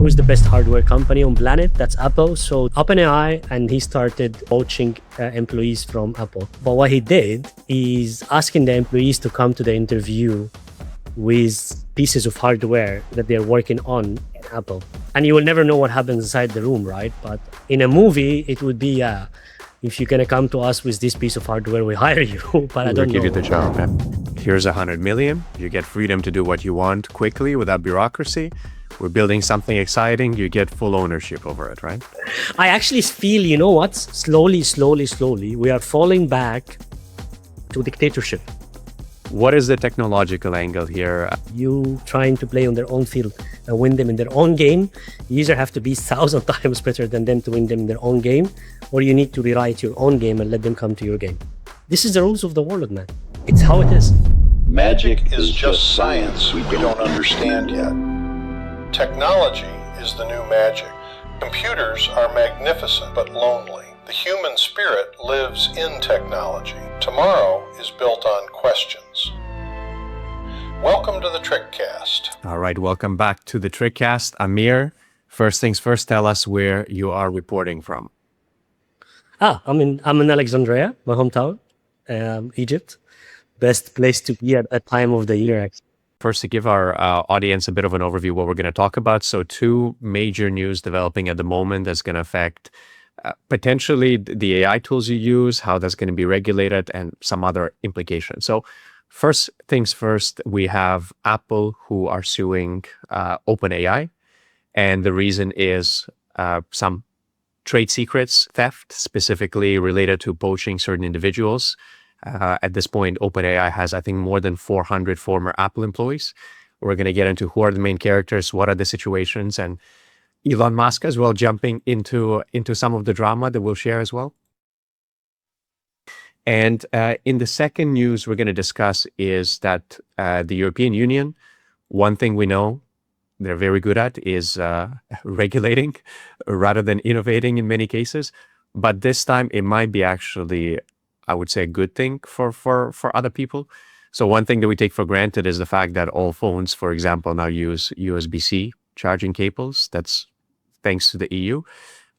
who's the best hardware company on planet? That's Apple. So OpenAI, and he started poaching employees from Apple. But what he did is asking the employees to come to the interview with pieces of hardware that they're working on in Apple. And you will never know what happens inside the room, right? But in a movie, it would be, if you're gonna come to us with this piece of hardware, we hire you. But I don't know. We'll give you the job. Yeah. Here's 100 million. You get freedom to do what you want quickly without bureaucracy. We're building something exciting. You get full ownership over it, right? I actually feel, you know what? Slowly, we are falling back to dictatorship. What is the technological angle here? You trying to play on their own field and win them in their own game. You either have to be 1,000 times better than them to win them in their own game, or you need to rewrite your own game and let them come to your game. This is the rules of the world, man. It's how it is. Magic is just science we don't understand yet. Technology is the new magic. Computers are magnificent but lonely. The human spirit lives in technology. Tomorrow is built on questions. Welcome to the TrickCast. All right, welcome back to the TrickCast. Amir, first things first, tell us where you are reporting from. I'm in Alexandria, my hometown, Egypt. Best place to be at a time of the year, actually. First, to give our audience a bit of an overview what we're going to talk about. So two major news developing at the moment that's going to affect potentially the AI tools you use, how that's going to be regulated, and some other implications. So first things first, we have Apple who are suing OpenAI. And the reason is some trade secrets theft, specifically related to poaching certain individuals. At this point, OpenAI has, I think, more than 400 former Apple employees. We're going to get into who are the main characters, what are the situations, and Elon Musk as well, jumping into some of the drama that we'll share as well. And in the second news we're going to discuss is that the European Union, one thing we know they're very good at is regulating rather than innovating in many cases. But this time it might be actually, I would say, a good thing for other people. So one thing that we take for granted is the fact that all phones, for example, now use USB-C charging cables. That's thanks to the EU.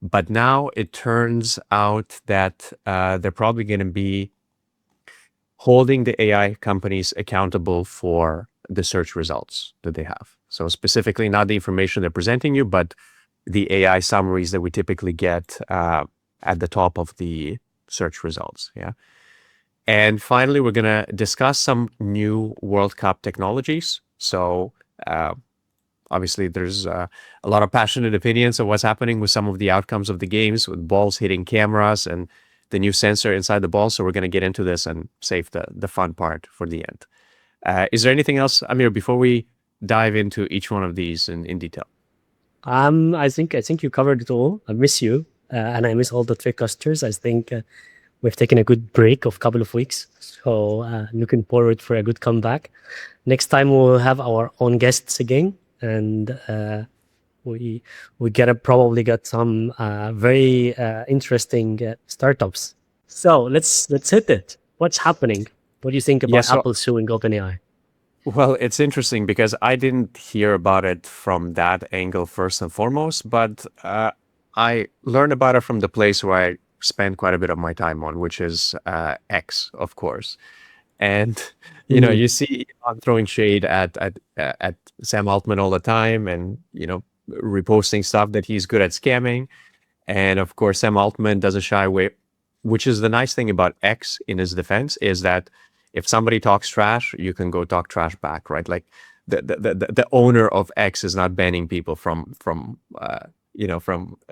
But now it turns out that they're probably going to be holding the AI companies accountable for the search results that they have. So specifically, not the information they're presenting you, but the AI summaries that we typically get at the top of the search results. Yeah. And finally, we're going to discuss some new World Cup technologies. So obviously, there's a lot of passionate opinions of what's happening with some of the outcomes of the games, with balls hitting cameras and the new sensor inside the ball. So we're going to get into this and save the fun part for the end. Is there anything else, Amir, before we dive into each one of these in detail? I think you covered it all. I miss you, and I miss all the TrickCasters. I think we've taken a good break of a couple of weeks, so looking forward for a good comeback. Next time we'll have our own guests again, and we probably got some very interesting startups. So let's hit it. What's happening? What do you think about Apple suing OpenAI? Well, it's interesting because I didn't hear about it from that angle first and foremost, but I learned about it from the place where I spend quite a bit of my time on, which is X, of course. And you see Elon throwing shade at Sam Altman all the time, and reposting stuff that he's good at scamming. And of course, Sam Altman doesn't shy away. Which is the nice thing about X in his defense is that if somebody talks trash, you can go talk trash back, right? Like the owner of X is not banning people from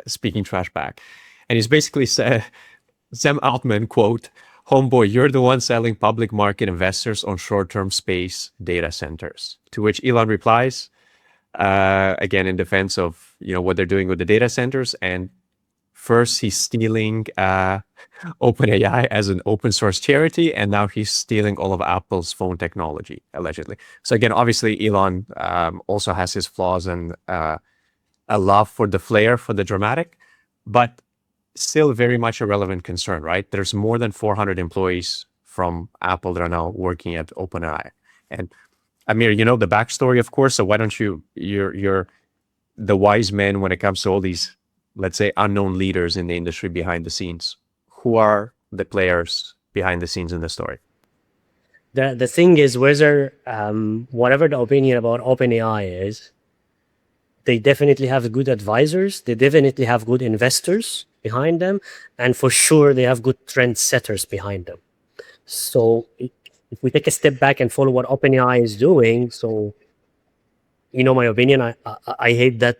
speaking trash back. And he's basically said, Sam Altman, quote, "Homeboy, you're the one selling public market investors on short-term space data centers." To which Elon replies, again, in defense of what they're doing with the data centers. And first, he's stealing OpenAI as an open source charity, and now he's stealing all of Apple's phone technology, allegedly. So again, obviously, Elon also has his flaws and a love for the flair, for the dramatic, but still very much a relevant concern, right? There's more than 400 employees from Apple that are now working at OpenAI. And Amir, you know the backstory, of course, so why don't you're the wise men when it comes to all these, let's say, unknown leaders in the industry behind the scenes? Who are the players behind the scenes in the story? The thing is, whether whatever the opinion about OpenAI is, they definitely have good advisors. They definitely have good investors behind them, and for sure they have good trendsetters behind them. So if we take a step back and follow what OpenAI is doing, so my opinion, I hate that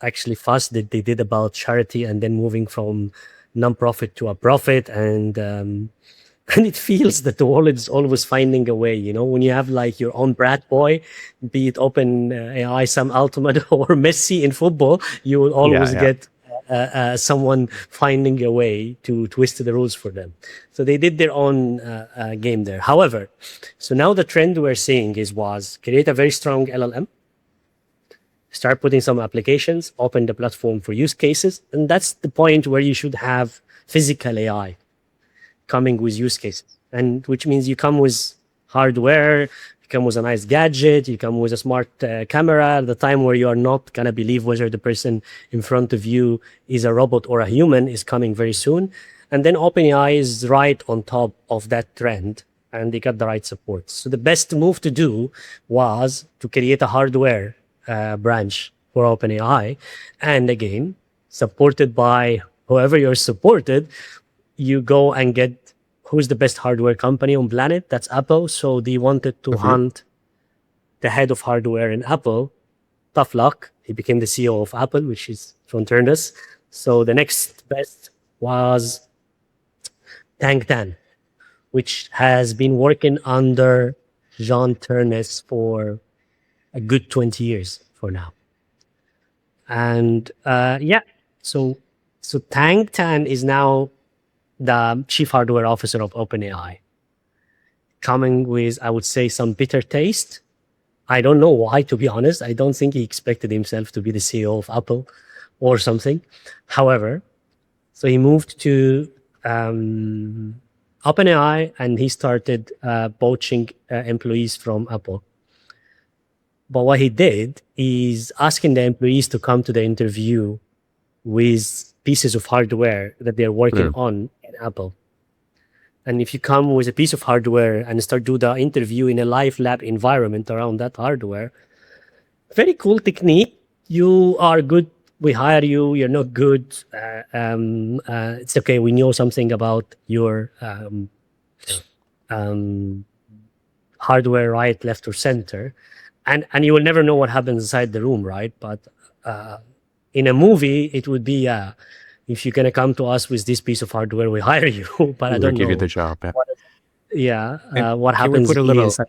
actually fast that they did about charity and then moving from non-profit to a profit, and it feels that the wallet is always finding a way. When you have like your own brat boy, be it OpenAI, Sam Altman, or Messi in football, you will always get someone finding a way to twist the rules for them. So they did their own game there. However, so now the trend we're seeing was create a very strong LLM, start putting some applications, open the platform for use cases, and that's the point where you should have physical AI coming with use cases, and which means you come with hardware, you come with a nice gadget, you come with a smart camera, the time where you are not gonna believe whether the person in front of you is a robot or a human is coming very soon. And then OpenAI is right on top of that trend, and they got the right support. So the best move to do was to create a hardware branch for OpenAI, and again, supported by whoever you're supported, you go and get who's the best hardware company on planet. That's Apple. So they wanted to hunt the head of hardware in Apple. Tough luck. He became the CEO of Apple, which is John Turnus. So the next best was Tang Tan, which has been working under John Turnus for a good 20 years for now. And so Tang Tan is now the chief hardware officer of OpenAI, coming with, I would say, some bitter taste. I don't know why, to be honest. I don't think he expected himself to be the CEO of Apple or something. However, so he moved to OpenAI, and he started poaching employees from Apple. But what he did is asking the employees to come to the interview with pieces of hardware that they're working on in Apple. And if you come with a piece of hardware and start do the interview in a live lab environment around that hardware, very cool technique. You are good, we hire you. You're not good, it's okay. We know something about your hardware, right, left, or center. And you will never know what happens inside the room, right? But in a movie, it would be, if you're going to come to us with this piece of hardware, we hire you. But I don't know. Give you the job. What happens is...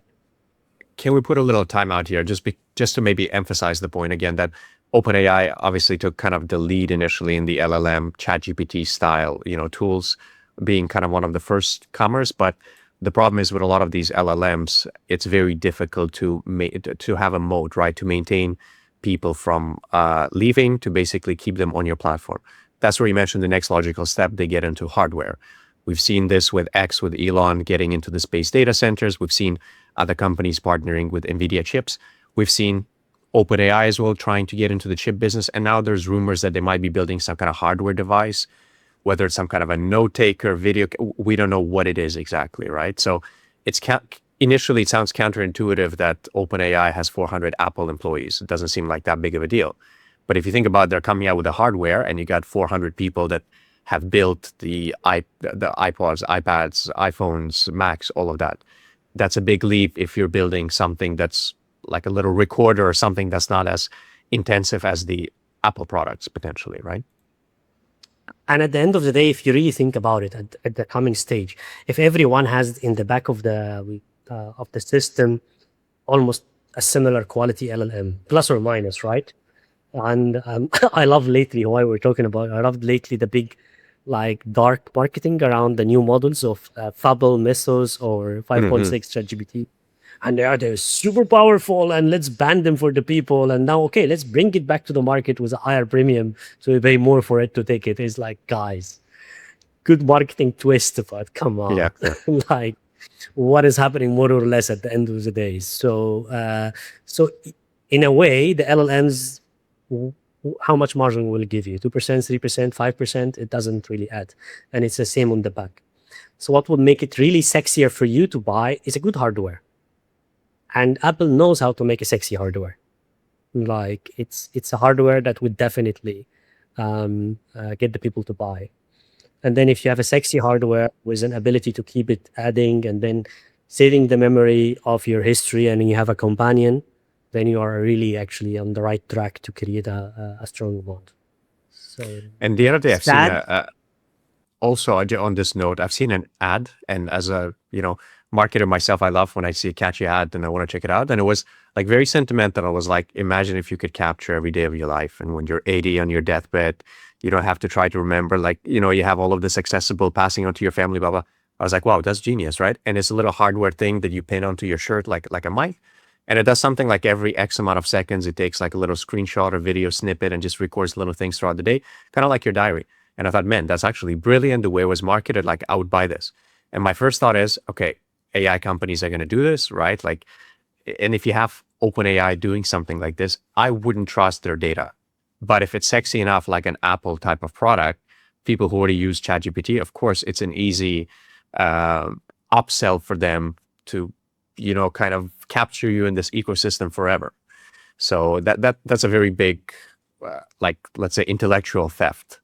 Can we put a little time out here, just to maybe emphasize the point again that OpenAI obviously took kind of the lead initially in the LLM, ChatGPT style, tools, being kind of one of the first comers. But the problem is with a lot of these LLMs, it's very difficult to have a moat, right? To maintain people from leaving, to basically keep them on your platform. That's where you mentioned the next logical step, they get into hardware. We've seen this with X, with Elon getting into the space data centers. We've seen other companies partnering with NVIDIA chips. We've seen OpenAI as well trying to get into the chip business. And now there's rumors that they might be building some kind of hardware device, whether it's some kind of a note taker, video. We don't know what it is exactly, right? So initially it sounds counterintuitive that OpenAI has 400 Apple employees. It doesn't seem like that big of a deal. But if you think about it, they're coming out with the hardware and you got 400 people that have built the iPods, iPads, iPhones, Macs, all of that. That's a big leap if you're building something that's like a little recorder or something that's not as intensive as the Apple products potentially, right? And at the end of the day, if you really think about it at the coming stage, if everyone has in the back of the system almost a similar quality LLM, plus or minus, right? And I love lately, why we're talking about, I loved lately the big dark marketing around the new models of Fable, Mesos, or 5.6 ChatGPT. And they're super powerful, and let's ban them for the people. And now, okay, let's bring it back to the market with a higher premium, so we pay more for it to take it. It's like, guys, good marketing twist, but come on. Yeah. What is happening more or less at the end of the day? So in a way, the LLMs how much margin will it give you? 2%, 3%, 5%? It doesn't really add. And it's the same on the back. So what would make it really sexier for you to buy is a good hardware. And Apple knows how to make a sexy hardware. Like it's a hardware that would definitely get the people to buy. And then if you have a sexy hardware with an ability to keep it adding and then saving the memory of your history, and you have a companion, then you are really actually on the right track to create a strong bond. So, And the other day I've seen sad. also on this note, I've seen an ad, and as a marketer myself, I love when I see a catchy ad and I want to check it out. And it was like very sentimental. It was like, imagine if you could capture every day of your life, and when you're 80 on your deathbed, you don't have to try to remember, like, you have all of this accessible passing on to your family, blah, blah. I was like, wow, that's genius, right? And it's a little hardware thing that you pin onto your shirt, like a mic. And it does something like every X amount of seconds, it takes like a little screenshot or video snippet and just records little things throughout the day, kind of like your diary. And I thought, man, that's actually brilliant. The way it was marketed, like I would buy this. And my first thought is, okay, AI companies are going to do this, right? Like, and if you have OpenAI doing something like this, I wouldn't trust their data. But if it's sexy enough, like an Apple type of product, people who already use ChatGPT, of course, it's an easy upsell for them to, kind of capture you in this ecosystem forever. So that's a very big, like, let's say, intellectual theft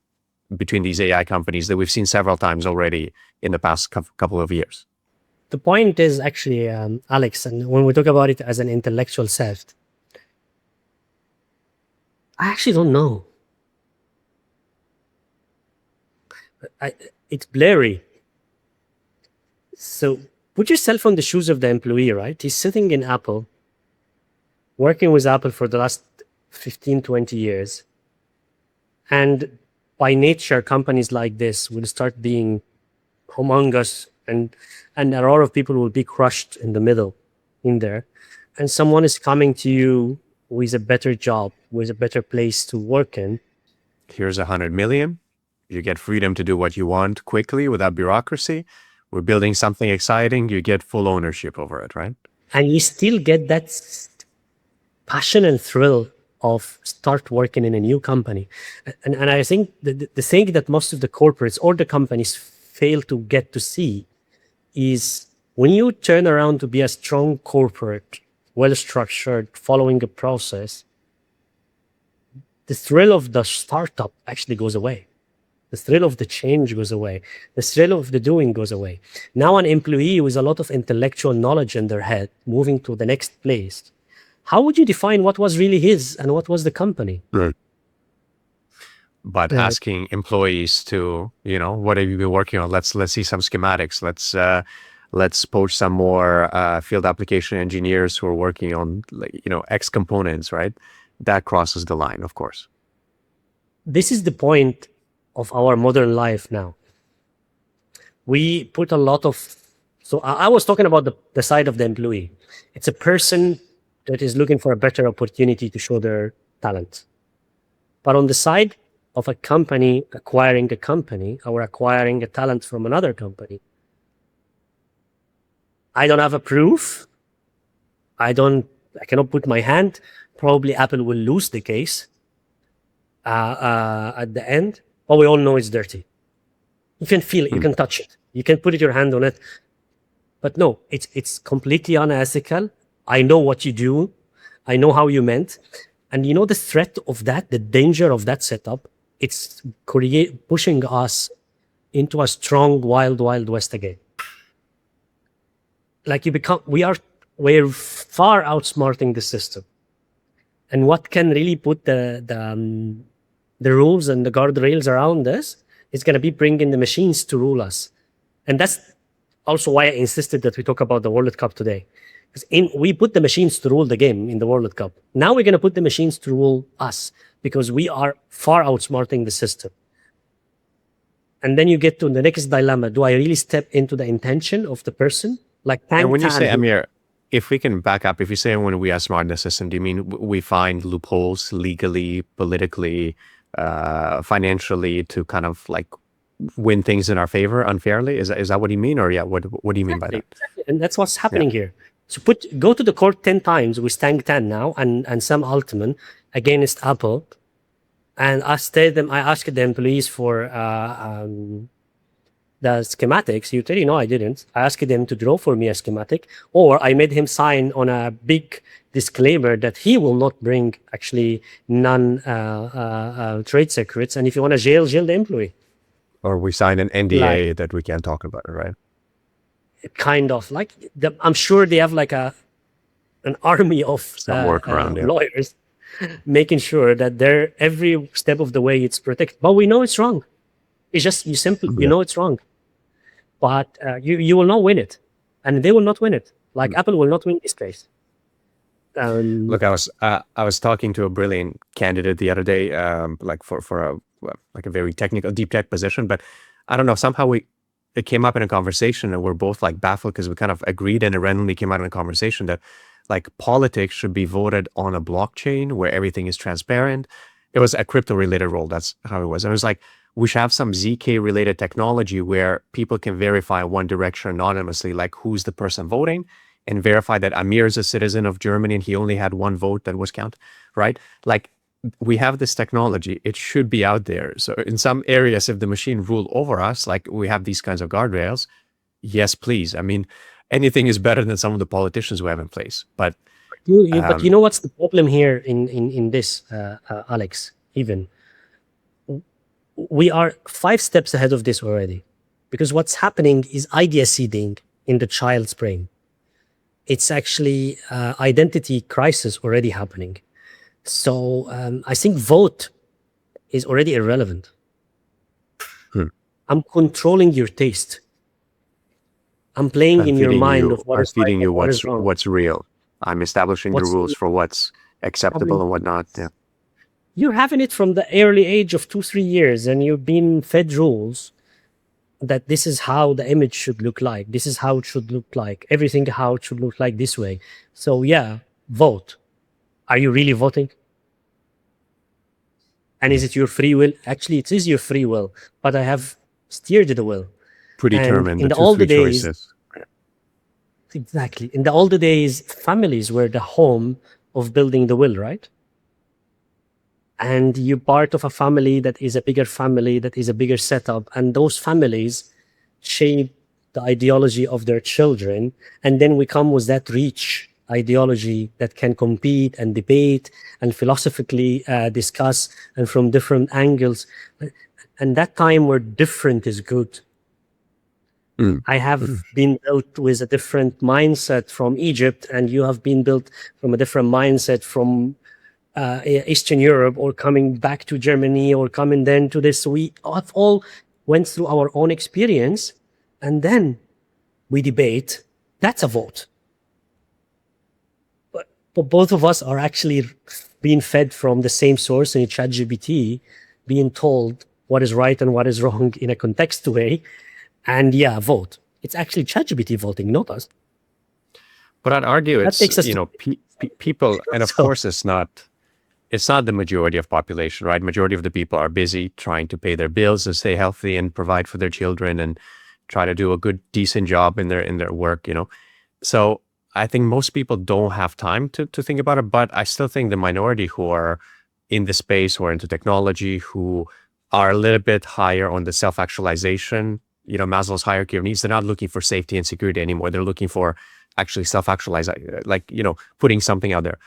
between these AI companies that we've seen several times already in the past couple of years. The point is actually, Alex, and when we talk about it as an intellectual theft, I actually don't know. It's blurry. So put yourself on the shoes of the employee, right? He's sitting in Apple, working with Apple for the last 15, 20 years. And by nature, companies like this will start being humongous, and a lot of people will be crushed in the middle in there. And someone is coming to you with a better job, with a better place to work in. Here's 100 million. You get freedom to do what you want quickly without bureaucracy. We're building something exciting. You get full ownership over it, right? And you still get that passion and thrill of start working in a new company. And I think the thing that most of the corporates or the companies fail to get to see is when you turn around to be a strong corporate, well-structured, following a process, the thrill of the startup actually goes away. The thrill of the change goes away. The thrill of the doing goes away. Now an employee with a lot of intellectual knowledge in their head moving to the next place, how would you define what was really his and what was the company? Right. But asking employees to, what have you been working on? Let's see some schematics. Let's poach some more field application engineers who are working on, X components, right? That crosses the line, of course. This is the point of our modern life now. We put a lot of, so I was talking about the side of the employee. It's a person that is looking for a better opportunity to show their talent. But on the side of a company acquiring a company or acquiring a talent from another company, I don't have a proof. I cannot put my hand. Probably Apple will lose the case at the end. But we all know it's dirty. You can feel it, you can touch it, you can put your hand on it. But no, it's completely unethical. I know what you do. I know how you meant. And the threat of that, the danger of that setup, it's pushing us into a strong wild west again. Like we're far outsmarting the system. And what can really put the rules and the guardrails around this is going to be bringing the machines to rule us. And that's also why I insisted that we talk about the World Cup today. Because we put the machines to rule the game in the World Cup. Now we're going to put the machines to rule us because we are far outsmarting the system. And then you get to the next dilemma. Do I really step into the intention of the person? And when you say, Amir, if we can back up, if you say when we are smart in the system, do you mean we find loopholes legally, politically, financially to kind of like win things in our favor unfairly? Is that what you mean? Or what do you mean by that? Exactly. And that's what's happening here. So go to the court 10 times with Tang 10 now and Sam Altman against Apple. And I asked the employees for the schematics. You tell you, no, I didn't. I asked them to draw for me a schematic, or I made him sign on a big disclaimer that he will not bring actually trade secrets. And if you want to jail the employee. Or we sign an NDA that we can't talk about, right? Kind of like I'm sure they have like an army of lawyers making sure that they're every step of the way it's protected. But we know it's wrong. It's just you know it's wrong. But you will not win it, and they will not win it. Like Apple will not win this case. Look, I was talking to a brilliant candidate the other day, like for a very technical, deep tech position. But I don't know, somehow it came up in a conversation, and we're both like baffled because we kind of agreed, and it randomly came out in a conversation that like politics should be voted on a blockchain where everything is transparent. It was a crypto related role. That's how it was. And it was like, we should have some ZK related technology where people can verify one direction anonymously, like who's the person voting, and verify that Amir is a citizen of Germany and he only had one vote that was counted, right? Like, we have this technology, it should be out there. So in some areas, if the machine ruled over us, like we have these kinds of guardrails, yes, please. I mean, anything is better than some of the politicians we have in place. But but you know what's the problem here in this, Alex? Even we are 5 steps ahead of this already, because what's happening is idea seeding in the child's brain. It's actually identity crisis already happening. So I think vote is already irrelevant. I'm controlling your taste. I'm playing in your mind of what is feeding right you and what is wrong. what's real. I'm establishing the rules for what's acceptable and whatnot. Yeah. You're having it from the early age of 2-3 years, and you've been fed rules that this is how the image should look like. This is how it should look like. Everything how it should look like this way. So yeah, vote. Are you really voting? And is it your free will? Actually, it is your free will, but I have steered the will. Predetermined, in the the older 2-3 days, choices. exactly. In the older days, families were the home of building the will, right? And you're part of a family that is a bigger family, that is a bigger setup. And those families shape the ideology of their children. And then we come with that rich ideology that can compete and debate and philosophically discuss and from different angles. And that time where different is good. I have been built with a different mindset from Egypt, and you have been built from a different mindset from Eastern Europe, or coming back to Germany, or coming then to this. We all went through our own experience, and then we debate. That's a vote. But both of us are actually being fed from the same source in ChatGPT, being told what is right and what is wrong in a context way. And yeah, vote. It's actually ChatGPT voting, not us. But I'd argue That takes us it's, to- people, and of So- course it's not the majority of population, right? Majority of the people are busy trying to pay their bills and stay healthy and provide for their children and try to do a good, decent job in their work, So I think most people don't have time to think about it, but I still think the minority who are in the space, who are into technology, who are a little bit higher on the self-actualization, Maslow's hierarchy of needs, they're not looking for safety and security anymore. They're looking for actually self-actualize, like, putting something out there.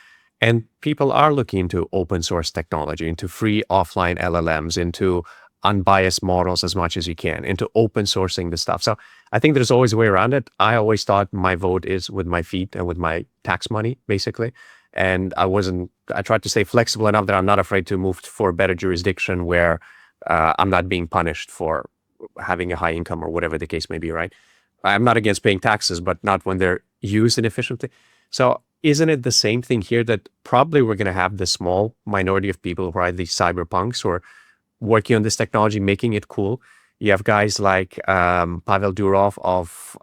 And people are looking into open source technology, into free offline LLMs, into unbiased models as much as you can, into open sourcing the stuff. So I think there's always a way around it. I always thought my vote is with my feet and with my tax money, basically. And I tried to stay flexible enough that I'm not afraid to move for a better jurisdiction where I'm not being punished for having a high income or whatever the case may be, right? I'm not against paying taxes, but not when they're used inefficiently. So isn't it the same thing here, that probably we're going to have the small minority of people who are these cyberpunks or working on this technology, making it cool? You have guys like Pavel Durov of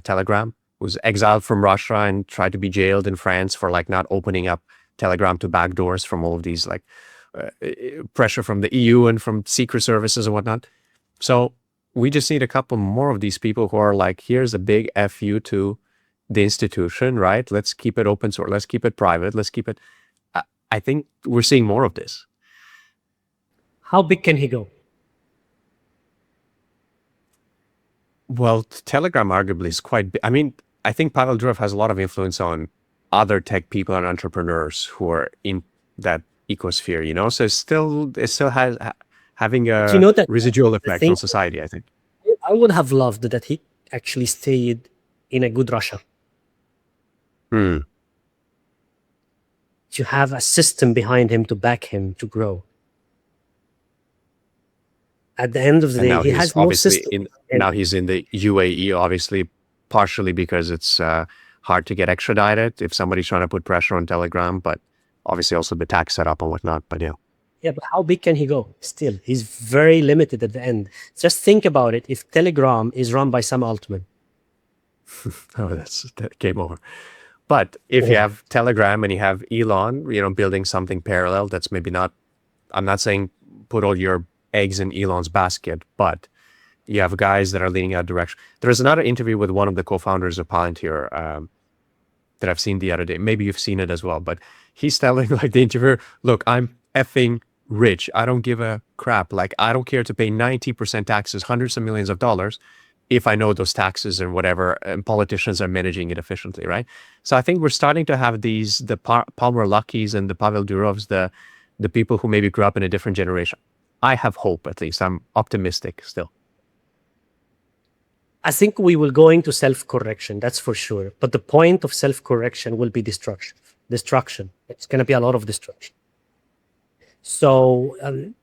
Telegram, who's exiled from Russia and tried to be jailed in France for like not opening up Telegram to backdoors from all of these like pressure from the EU and from secret services and whatnot. So we just need a couple more of these people who are like, here's a big FU to the institution, right? Let's keep it open source. Let's keep it private. Let's keep it. I think we're seeing more of this. How big can he go? Well, Telegram arguably is quite big. I mean, I think Pavel Durov has a lot of influence on other tech people and entrepreneurs who are in that ecosphere, you know? So it still has having But you a know that residual the effect thing, on society, I think. I would have loved that he actually stayed in a good Russia. Hmm. To have a system behind him to back him to grow. At the end of the And day, now he he's has no obviously system. now he's in the UAE, obviously, partially because it's hard to get extradited if somebody's trying to put pressure on Telegram, but obviously also the tax setup and whatnot. But yeah. Yeah, but how big can he go? Still, he's very limited at the end. Just think about it. If Telegram is run by Sam Altman, Oh, that game over. But if you have Telegram and you have Elon, you know, building something parallel, that's maybe not, I'm not saying put all your eggs in Elon's basket, but you have guys that are leaning that direction. There's another interview with one of the co-founders of Palantir that I've seen the other day. Maybe you've seen it as well, but he's telling like the interviewer, look, I'm effing rich. I don't give a crap. Like, I don't care to pay 90% taxes, hundreds of millions of dollars, if I know those taxes and whatever, and politicians are managing it efficiently, right? So I think we're starting to have these, the Palmer Luckies and the Pavel Durovs, the people who maybe grew up in a different generation. I have hope, at least. I'm optimistic still. I think we will go into self-correction, that's for sure. But the point of self-correction will be destruction. It's going to be a lot of destruction. So I'm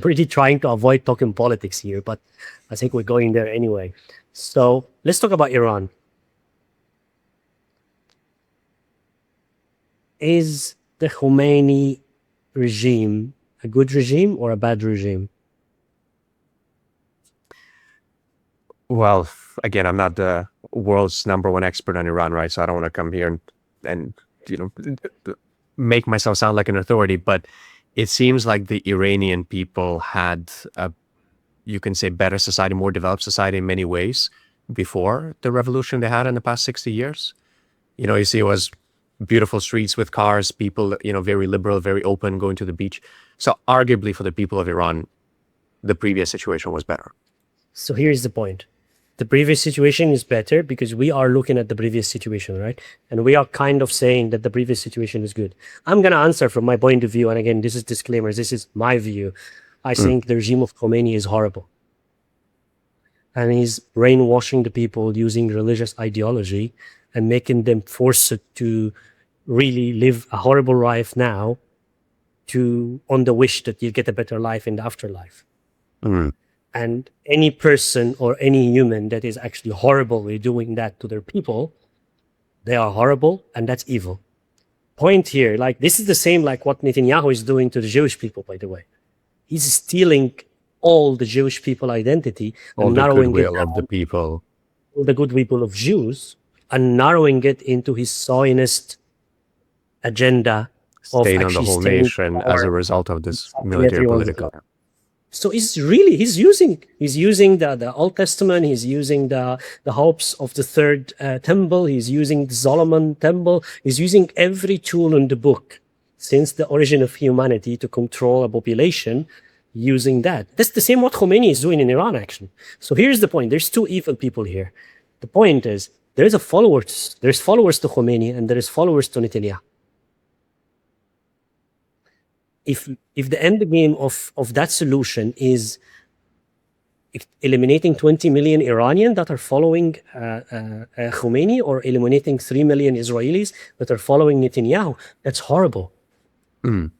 really trying to avoid talking politics here, but I think we're going there anyway. So let's talk about Iran. Is the Khomeini regime a good regime or a bad regime? Well, again, I'm not the world's #1 expert on Iran, right? So I don't want to come here and you know, make myself sound like an authority, but it seems like the Iranian people had a, you can say, better society, more developed society in many ways before the revolution they had in the past 60 years. You know, you see it was beautiful streets with cars, people, you know, very liberal, very open, going to the beach. So arguably for the people of Iran, the previous situation was better. So here's the point. The previous situation is better because we are looking at the previous situation, right? And we are kind of saying that the previous situation is good. I'm going to answer from my point of view. And again, this is disclaimers. This is my view. I think the regime of Khomeini is horrible. And he's brainwashing the people using religious ideology and making them forced to really live a horrible life now on the wish that you get a better life in the afterlife. And any person or any human that is actually horribly doing that to their people, they are horrible and that's evil. Point here, like this is the same like what Netanyahu is doing to the Jewish people, by the way. He's stealing all the Jewish people identity and narrowing it down, of the people, all the goodwill of Jews, and narrowing it into his Zionist agenda of staying on the actually whole staying nation in as power. a result of this Exactly, military everyone's political. alive. So he's using the Old Testament, he's using the hopes of the third temple, he's using the Solomon temple, he's using every tool in the book since the origin of humanity to control a population using that. That's the same what Khomeini is doing in Iran, actually. So here's the point. There's two evil people here. The point is there's followers to Khomeini and there is followers to Netanyahu. If the end game of that solution is eliminating 20 million Iranians that are following Khomeini or eliminating 3 million Israelis that are following Netanyahu, that's horrible. Yeah.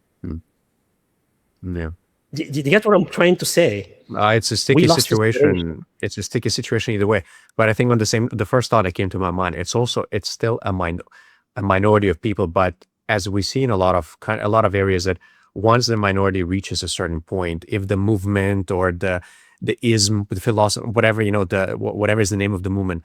Do you get what I'm trying to say? It's a sticky lost this situation. It's a sticky situation either way. But I think on the first thought that came to my mind, it's still a minority of people. But as we see in a lot of areas, that once the minority reaches a certain point, if the movement or the ism, the philosophy, whatever, you know, whatever is the name of the movement,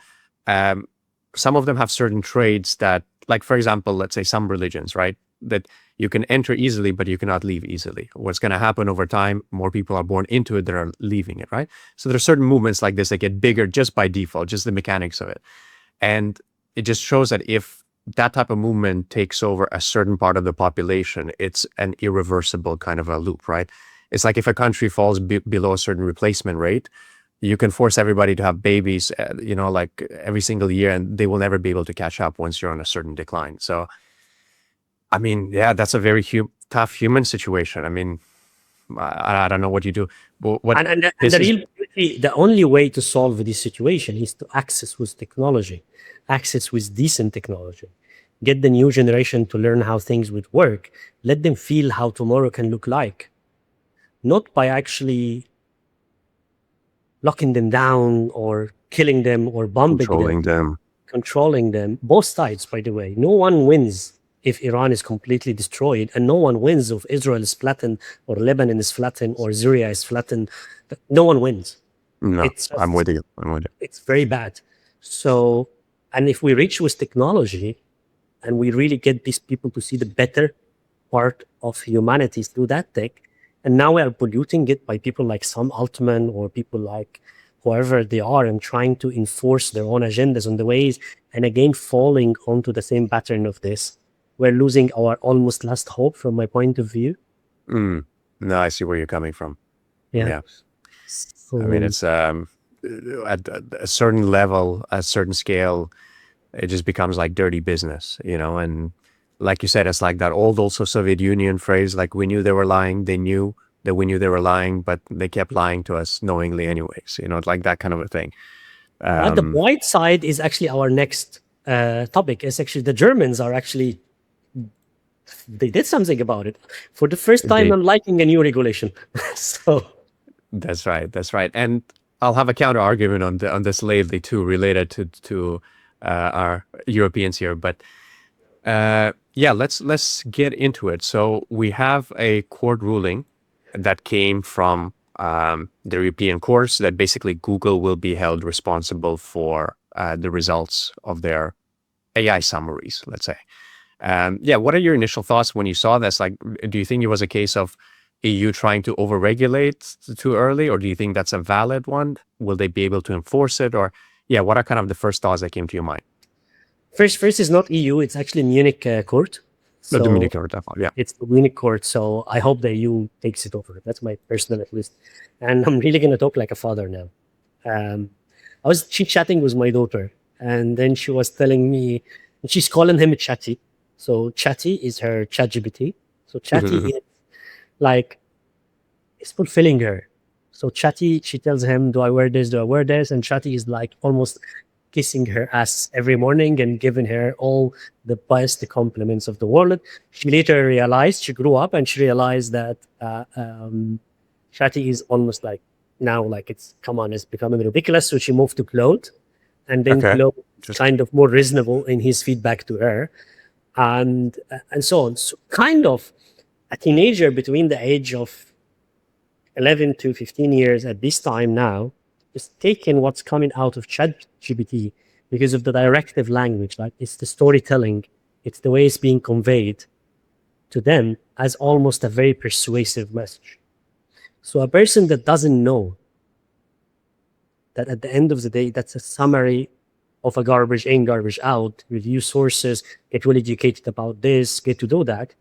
some of them have certain traits that, like, for example, let's say some religions, right? That you can enter easily, but you cannot leave easily. What's going to happen over time, more people are born into it than are leaving it, right? So there are certain movements like this that get bigger just by default, just the mechanics of it. And it just shows that if that type of movement takes over a certain part of the population, it's an irreversible kind of a loop, right? It's like if a country falls below a certain replacement rate, you can force everybody to have babies, like every single year, and they will never be able to catch up once you're on a certain decline. So, I mean, yeah, that's a very tough human situation. I mean, I don't know what you do. What And this is, the only way to solve this situation is to access with technology, access with decent technology. Get the new generation to learn how things would work. Let them feel how tomorrow can look like. Not by actually locking them down or killing them or bombing them. Controlling them. Both sides, by the way. No one wins if Iran is completely destroyed, and no one wins if Israel is flattened or Lebanon is flattened or Syria is flattened. No one wins. No, I'm with you. It's very bad. So, and if we reach with technology and we really get these people to see the better part of humanity through that tech, and now we are polluting it by people like Sam Altman or people like whoever they are and trying to enforce their own agendas on the ways, and again falling onto the same pattern of this. We're losing our almost last hope from my point of view. No, I see where you're coming from. Yeah. So, I mean, it's at a certain level, a certain scale, it just becomes like dirty business, and like you said, it's like that old also Soviet Union phrase, like we knew they were lying, they knew that we knew they were lying, but they kept lying to us knowingly anyways, like that kind of a thing. The white side is actually our next topic. It's actually the Germans are actually, they did something about it for the first time. I'm liking a new regulation. So that's right. And I'll have a counter argument on this lately too, related to our Europeans here. But let's get into it. So we have a court ruling that came from the European courts that basically Google will be held responsible for the results of their AI summaries, let's say. What are your initial thoughts when you saw this? Like, do you think it was a case of EU trying to overregulate too early, or do you think that's a valid one? Will they be able to enforce it? Or, what are kind of the first thoughts that came to your mind? First is not EU, it's actually Munich court. So the Munich court, yeah. It's the Munich court, so I hope the EU takes it over. That's my personal at least. And I'm really going to talk like a father now. I was chit-chatting with my daughter, and then she was telling me, and she's calling him Chatty. So Chatty is her ChatGPT. So Chatty is like, it's fulfilling her. So Chatty, she tells him, do I wear this? Do I wear this? And Chatty is like almost kissing her ass every morning and giving her all the best compliments of the world. She later realized, she grew up and she realized that Chatty is almost like, now like it's becoming ridiculous. So she moved to Claude, and then Claude is kind of more reasonable in his feedback to her, and so on. So kind of a teenager between the age of 11 to 15 years at this time now is taking what's coming out of ChatGPT because of the directive language, like it's the storytelling, it's the way it's being conveyed to them as almost a very persuasive message. So a person that doesn't know that at the end of the day, that's a summary of a garbage in, garbage out, review sources, get well educated about this, get to do that.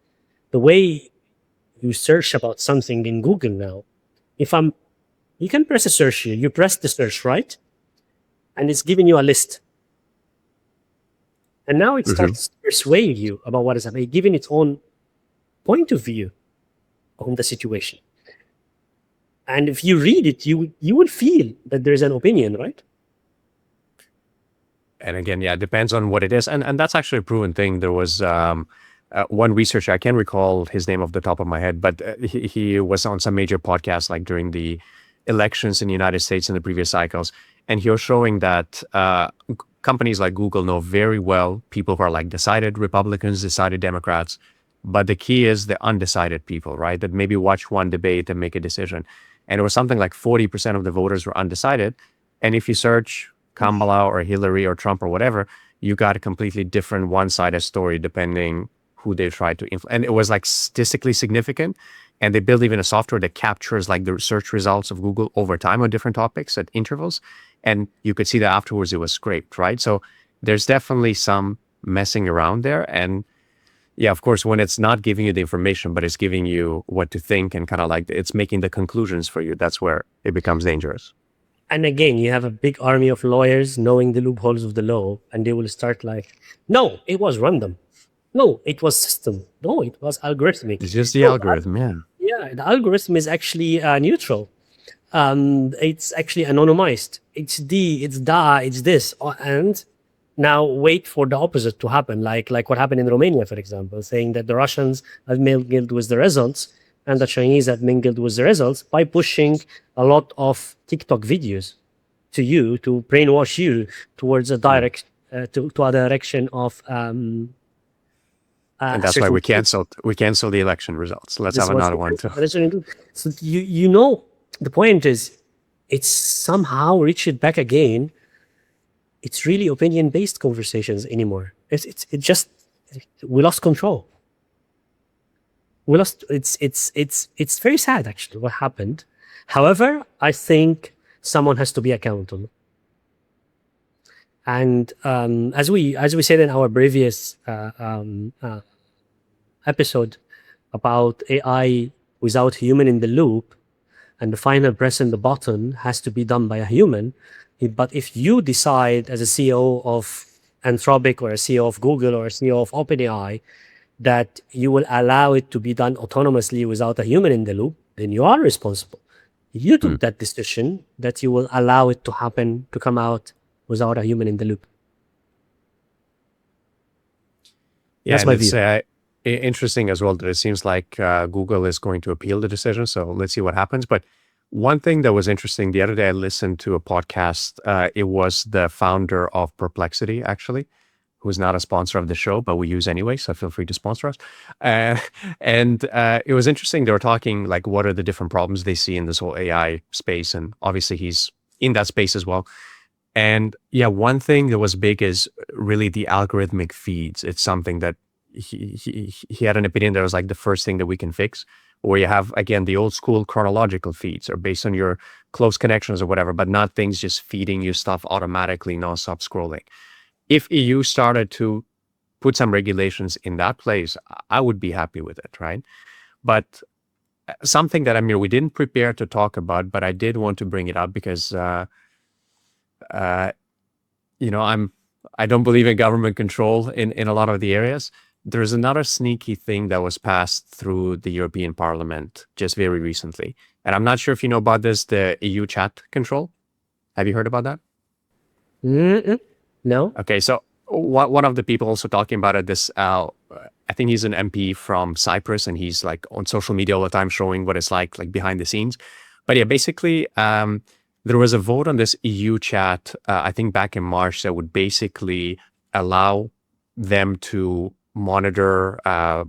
The way you search about something in Google now, you can press a search here. You press the search, right? And it's giving you a list. And now it starts persuading you about what is happening, giving its own point of view on the situation. And if you read it, you would feel that there's an opinion, right? And again, it depends on what it is. And that's actually a proven thing. There was one researcher, I can't recall his name off the top of my head, but he was on some major podcast like during the elections in the United States in the previous cycles. And he was showing that companies like Google know very well people who are like decided Republicans, decided Democrats. But the key is the undecided people, right? That maybe watch one debate and make a decision. And it was something like 40% of the voters were undecided. And if you search Kamala or Hillary or Trump or whatever, you got a completely different one-sided story depending who they tried to influence. And it was like statistically significant. And they built even a software that captures like the search results of Google over time on different topics at intervals. And you could see that afterwards it was scraped, right? So there's definitely some messing around there. And Yeah, of course, when it's not giving you the information, but it's giving you what to think and kind of like it's making the conclusions for you, that's where it becomes dangerous. And again, you have a big army of lawyers knowing the loopholes of the law, and they will start like, no, it was random. No, it was system. No, it was algorithmic. It's just the No, algorithm, yeah. yeah, the algorithm is actually neutral. It's actually anonymized. It's it's da, it's this, and now wait for the opposite to happen, like what happened in Romania, for example, saying that the Russians have mingled with the results and the Chinese have mingled with the results by pushing a lot of TikTok videos to you to brainwash you towards a direct to a direction of And that's why we canceled the election results. Let's have another one too. So you know, the point is, it's somehow reached back again. It's really opinion-based conversations anymore. It just we lost control. We lost. It's very sad actually what happened. However, I think someone has to be accountable. And as we said in our previous episode about AI without human in the loop, and the final pressing the button has to be done by a human. But if you decide as a CEO of Anthropic or a CEO of Google or a CEO of OpenAI that you will allow it to be done autonomously without a human in the loop, then you are responsible. You took that decision that you will allow it to happen, to come out without a human in the loop. Yeah, That's my view. Interesting as well that it seems like Google is going to appeal the decision. So let's see what happens. But one thing that was interesting, the other day I listened to a podcast. It was the founder of Perplexity, actually, who is not a sponsor of the show, but we use anyway. So feel free to sponsor us. And it was interesting. They were talking like, what are the different problems they see in this whole AI space? And obviously he's in that space as well. And yeah, one thing that was big is really the algorithmic feeds. It's something that he had an opinion that was like the first thing that we can fix, where you have, again, the old school chronological feeds are based on your close connections or whatever, but not things just feeding you stuff automatically, nonstop scrolling. If EU started to put some regulations in that place, I would be happy with it, right? But something that, Amir, we didn't prepare to talk about, but I did want to bring it up because, you know, I don't believe in government control in a lot of the areas. There's another sneaky thing that was passed through the European Parliament just very recently. And I'm not sure if you know about this, the EU chat control. Have you heard about that? No. Okay, so one of the people also talking about it, this, I think he's an MP from Cyprus, and he's like on social media all the time showing what it's like behind the scenes. But yeah, basically, there was a vote on this EU chat, I think back in March, that would basically allow them to monitor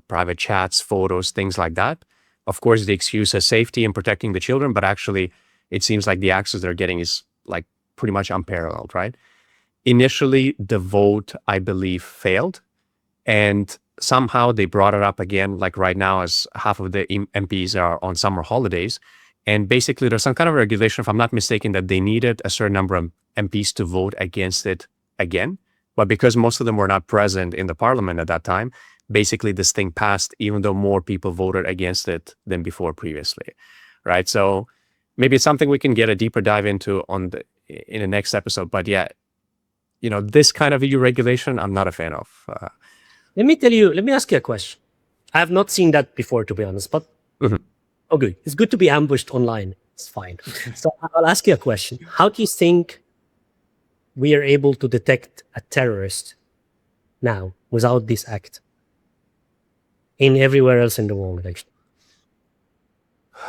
private chats, photos, things like that. Of course, the excuse is safety and protecting the children, but actually it seems like the access they're getting is like pretty much unparalleled, right? Initially, the vote, I believe, failed. And somehow they brought it up again, like right now, as half of the MPs are on summer holidays. And basically, there's some kind of regulation, if I'm not mistaken, that they needed a certain number of MPs to vote against it again. But because most of them were not present in the parliament at that time, basically this thing passed, even though more people voted against it than before previously, right? So maybe it's something we can get a deeper dive into in the next episode. But yeah, you know, this kind of EU regulation, I'm not a fan of. Let me ask you a question. I have not seen that before, to be honest, but okay, it's good to be ambushed online. It's fine. So I'll ask you a question. How do you think we are able to detect a terrorist now without this act in everywhere else in the world, actually?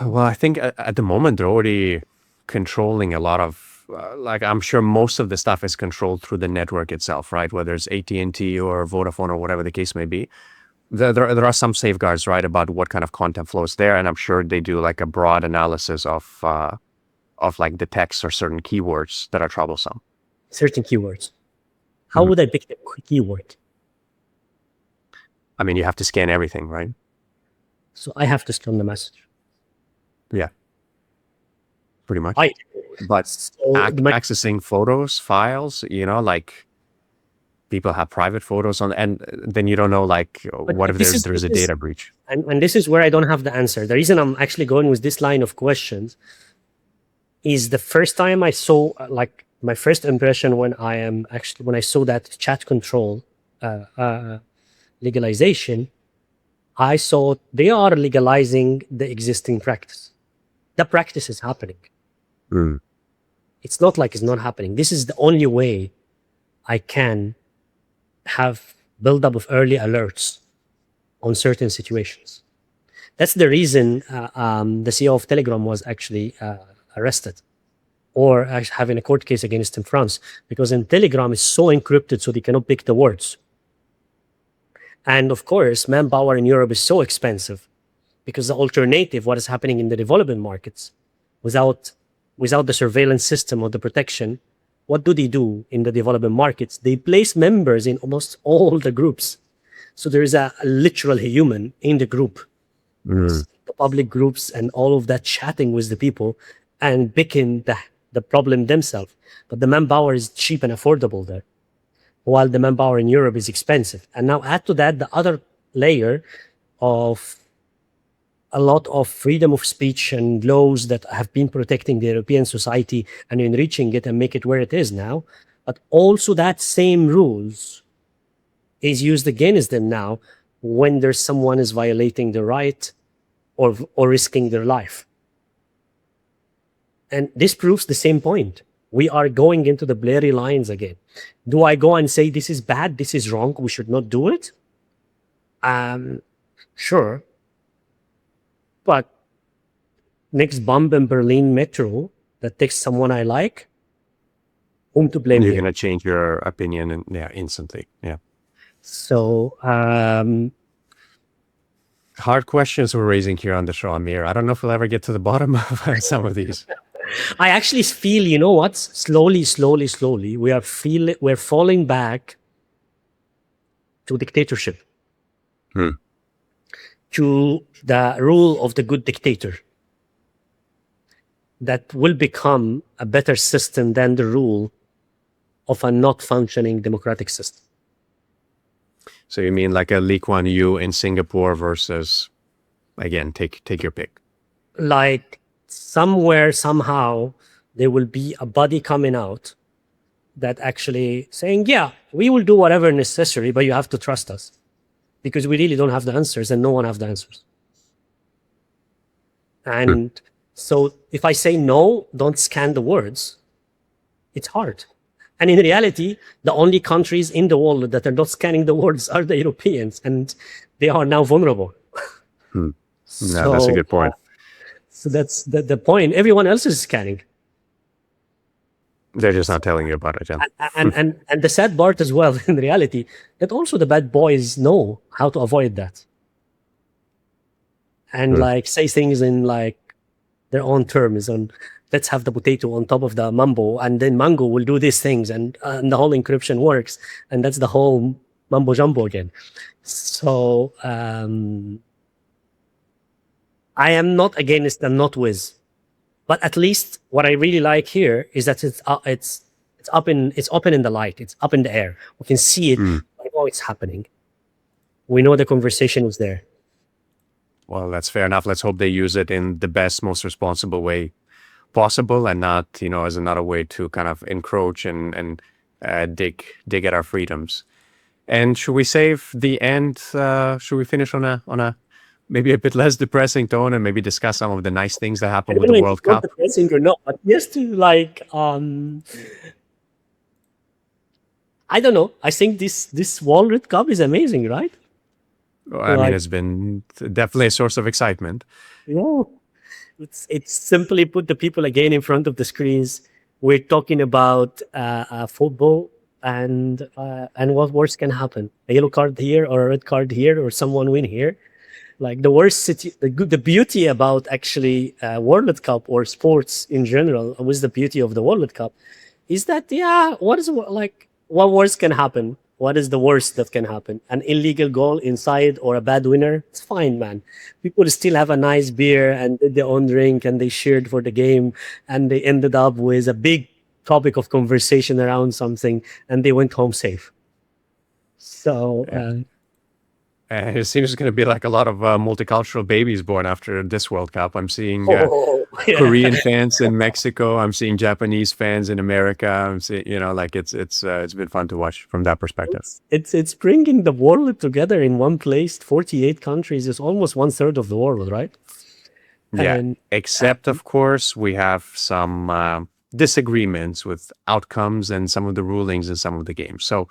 Well, I think at the moment they're already controlling a lot of, like I'm sure most of the stuff is controlled through the network itself, right? Whether it's AT&T or Vodafone or whatever the case may be. There are some safeguards, right, about what kind of content flows there, and I'm sure they do like a broad analysis of like the text or certain keywords that are troublesome. Certain keywords. How would I pick the keyword? I mean, you have to scan everything, right? So I have to scan the message. Yeah, pretty much. Right. But So accessing photos, files, you know, like people have private photos on, and then you don't know, like, what if there's a data breach? And this is where I don't have the answer. The reason I'm actually going with this line of questions is the first time I saw, like, my first impression when I saw that chat control legalization, I saw they are legalizing the existing practice. The practice is happening. It's not like it's not happening. This is the only way I can have buildup of early alerts on certain situations. That's the reason the CEO of Telegram was actually arrested, or having a court case against him in France, because in Telegram it's so encrypted so they cannot pick the words. And of course, manpower in Europe is so expensive because the alternative, what is happening in the developing markets, without the surveillance system or the protection, what do they do in the developing markets? They place members in almost all the groups. So there is a literal human in the group, the public groups, and all of that chatting with the people and picking the problem themselves. But the manpower is cheap and affordable there, while the manpower in Europe is expensive. And now add to that the other layer of a lot of freedom of speech and laws that have been protecting the European society and enriching it and make it where it is now. But also that same rules is used against them now when there's someone is violating the right or risking their life. And this proves the same point. We are going into the blurry lines again. Do I go and say this is bad, this is wrong, we should not do it? Sure. But next bomb in Berlin metro that takes someone I like, whom to blame? You're here? going to change your opinion instantly. Yeah. So hard questions we're raising here on the show, Amir. I don't know if we'll ever get to the bottom of some of these. I actually feel, you know what? Slowly, we're falling back to dictatorship, to the rule of the good dictator. That will become a better system than the rule of a not functioning democratic system. So you mean like a Lee Kuan Yew in Singapore versus, again, take your pick. Like somewhere, somehow, there will be a body coming out that actually saying, yeah, we will do whatever necessary, but you have to trust us. Because we really don't have the answers and no one has the answers. And so if I say no, don't scan the words, it's hard. And in reality, the only countries in the world that are not scanning the words are the Europeans, and they are now vulnerable. No, that's a good point. So that's the point. Everyone else is scanning. They're just not telling you about it, Jen. And the sad part as well, in reality, that also the bad boys know how to avoid that. And like say things in like their own terms, and let's have the potato on top of the mambo, and then mango will do these things, and the whole encryption works, and that's the whole mambo jumbo again. So I am not against and not with. But at least what I really like here is that it's open in the light. It's up in the air. We can see it. We know it's happening. We know the conversation was there. Well, that's fair enough. Let's hope they use it in the best, most responsible way possible, and not, as another way to kind of encroach and dig at our freedoms. And should we save the end? Should we finish on a maybe a bit less depressing tone and maybe discuss some of the nice things that happened with the World Cup? Depressing or not, but just to like, I don't know. I think this World Cup is amazing, right? Well, I mean, it's been definitely a source of excitement. Yeah, it's simply put the people again in front of the screens. We're talking about football, and what worse can happen? A yellow card here, or a red card here, or someone win here. Like the the beauty about actually World Cup or sports in general, with the beauty of the World Cup, is that what worse can happen? What is the worst that can happen? An illegal goal inside or a bad winner? It's fine, man. People still have a nice beer and did their own drink and they cheered for the game and they ended up with a big topic of conversation around something and they went home safe. So And it seems going to be like a lot of multicultural babies born after this World Cup. I'm seeing yeah. Korean fans in Mexico. I'm seeing Japanese fans in America. I'm seeing, like it's been fun to watch from that perspective. It's bringing the world together in one place. 48 countries is almost 1/3 of the world, right? Yeah, And except of course we have some disagreements with outcomes and some of the rulings in some of the games. So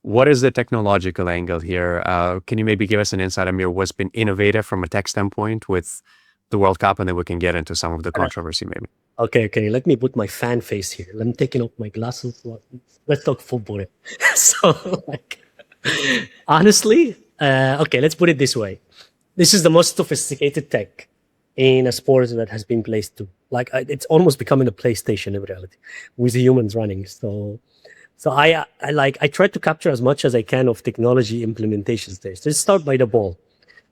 what is the technological angle here? Can you maybe give us an insight, Amir, what's been innovative from a tech standpoint with the World Cup, and then we can get into some of the controversy maybe. Okay. Let me put my fan face here. I'm taking off my glasses. Let's talk football. So, honestly, okay, let's put it this way. This is the most sophisticated tech in a sport that has been placed to. It's almost becoming a PlayStation in reality, with the humans running. So I try to capture as much as I can of technology implementations there. So let's start by the ball.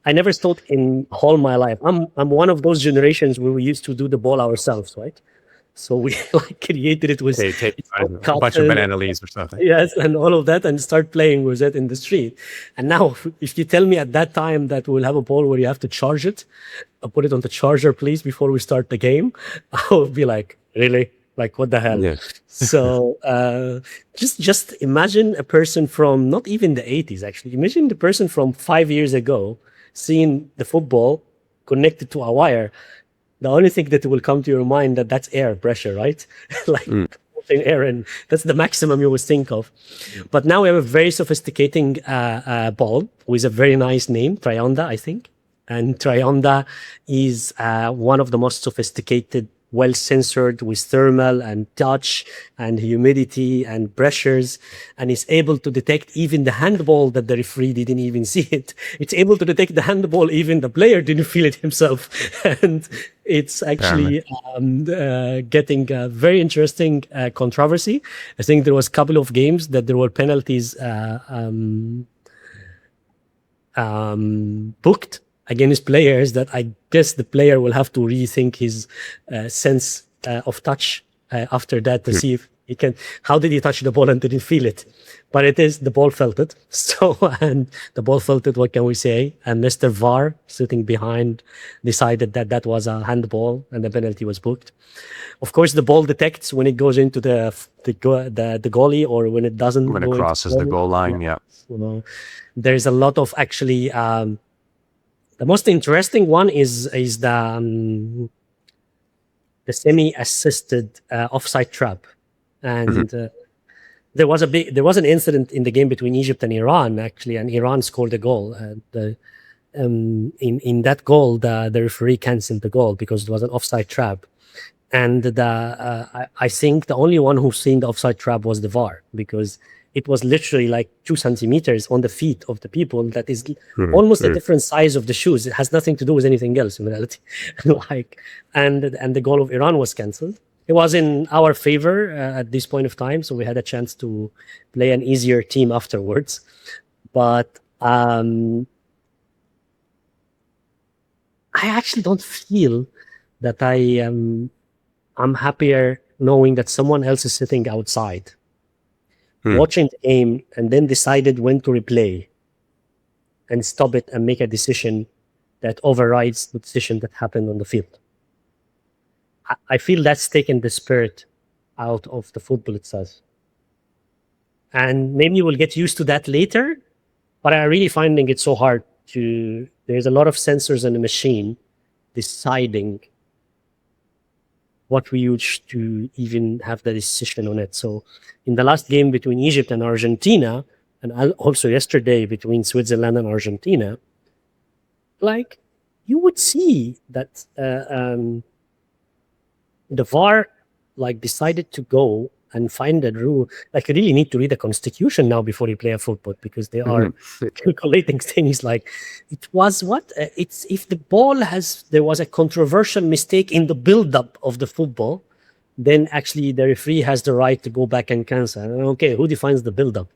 I never thought in all my life. I'm one of those generations where we used to do the ball ourselves, right? So we created it with take a bunch of banana leaves or something. Yes, and all of that, and start playing with it in the street. And now, if you tell me at that time that we'll have a ball where you have to charge it, put it on the charger, please, before we start the game, I would be like, really? Like, what the hell? Yeah. So just imagine a person from not even the 80s, actually. Imagine the person from 5 years ago seeing the football connected to a wire. The only thing that will come to your mind that's air pressure, right? Air, and that's the maximum you would think of. But now we have a very sophisticated ball with a very nice name, Trionda, I think. And Trionda is one of the most sophisticated, well censored with thermal and touch and humidity and pressures, and is able to detect even the handball that the referee didn't even see it. It's able to detect the handball even the player didn't feel it himself. And it's actually getting a very interesting controversy. I think there was a couple of games that there were penalties booked against players that I guess the player will have to rethink his sense of touch after that to see if he can. How did he touch the ball and didn't feel it? But it is the ball felt it. So, and the ball felt it. What can we say? And Mr. VAR sitting behind decided that that was a handball and the penalty was booked. Of course, the ball detects when it goes into the goalie or when it doesn't. When it crosses the goal line, yeah. So, there's a lot of actually. The most interesting one is the semi-assisted offside trap, and there was an incident in the game between Egypt and Iran actually, and Iran scored a goal. In that goal, the referee canceled the goal because it was an offside trap, and I think the only one who seen the offside trap was the VAR, because it was literally like 2 centimeters on the feet of the people. That is almost a different size of the shoes. It has nothing to do with anything else in reality. And the goal of Iran was cancelled. It was in our favor at this point of time, so we had a chance to play an easier team afterwards. But I actually don't feel that I'm happier knowing that someone else is sitting outside watching the game and then decided when to replay and stop it and make a decision that overrides the decision that happened on the field. I feel that's taken the spirit out of the football itself. And maybe we'll get used to that later, but I'm really finding it so hard there's a lot of sensors in the machine deciding what we used to even have the decision on it. So in the last game between Egypt and Argentina, and also yesterday between Switzerland and Argentina, you would see that the VAR decided to go and find a rule. You really need to read the constitution now before you play a football, because they are calculating things it was what? It's if the ball there was a controversial mistake in the build-up of the football, then actually the referee has the right to go back and cancel. Okay, who defines the build-up?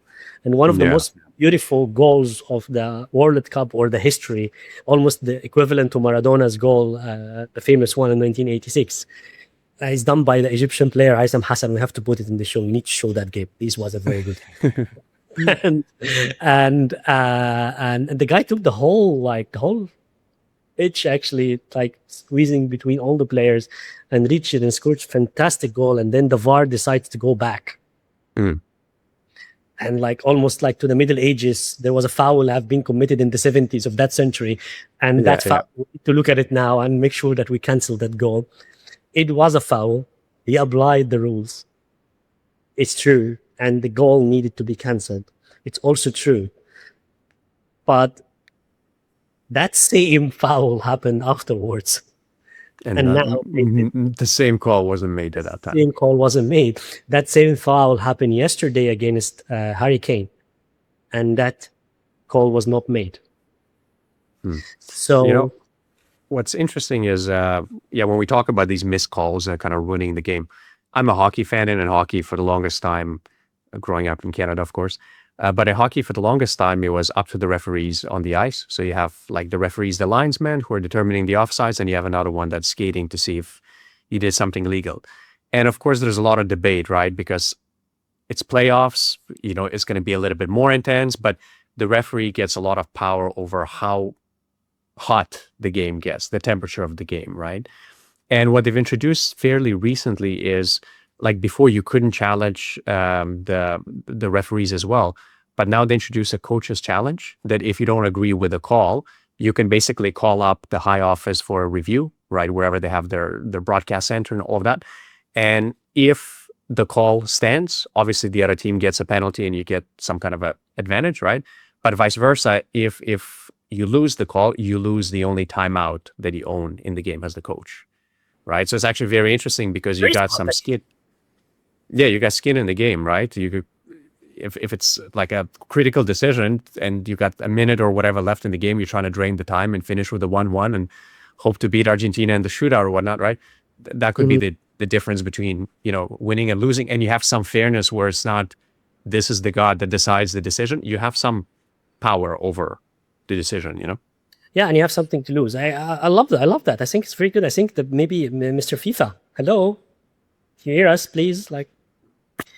And one of the most beautiful goals of the World Cup or the history, almost the equivalent to Maradona's goal, the famous one in 1986, is done by the Egyptian player Aysam Hassan. We have to put it in the show. We need to show that game. This was a very good game. and and the guy took the whole pitch, actually, like squeezing between all the players, and reached it and scored a fantastic goal. And then the VAR decides to go back. Mm. And like almost like to the Middle Ages, there was a foul have been committed in the 70s of that century, and that foul, we need to look at it now and make sure that we cancel that goal. It was a foul. He applied the rules. It's true, and the goal needed to be cancelled. It's also true, but that same foul happened afterwards. And now the same call wasn't made at that time. Same call wasn't made. That same foul happened yesterday against Harry Kane, and that call was not made. So, what's interesting is, when we talk about these missed calls and kind of ruining the game, I'm a hockey fan, and in hockey for the longest time, growing up in Canada, of course. But in hockey, for the longest time, it was up to the referees on the ice. So you have like the referees, the linesmen, who are determining the offsides, and you have another one that's skating to see if you did something legal. And of course, there's a lot of debate, right? Because it's playoffs, it's going to be a little bit more intense, but the referee gets a lot of power over how hot the game gets, the temperature of the game, right? And what they've introduced fairly recently is, like before, you couldn't challenge the referees as well, but now they introduce a coach's challenge that if you don't agree with a call, you can basically call up the high office for a review, right, wherever they have their broadcast center and all of that. And if the call stands, obviously the other team gets a penalty and you get some kind of a advantage, right? But vice versa, if you lose the call, you lose the only timeout that you own in the game as the coach, right? So it's actually very interesting because you got some skin. Yeah, you got skin in the game, right? You could, if it's like a critical decision and you got a minute or whatever left in the game, you're trying to drain the time and finish with a 1-1 and hope to beat Argentina in the shootout or whatnot, right? That could be the difference between, winning and losing. And you have some fairness where it's not, this is the God that decides the decision. You have some power over the decision, Yeah, and you have something to lose. I love that. I love that. I think it's very good. I think that maybe Mr. FIFA, hello, if you hear us, please, like,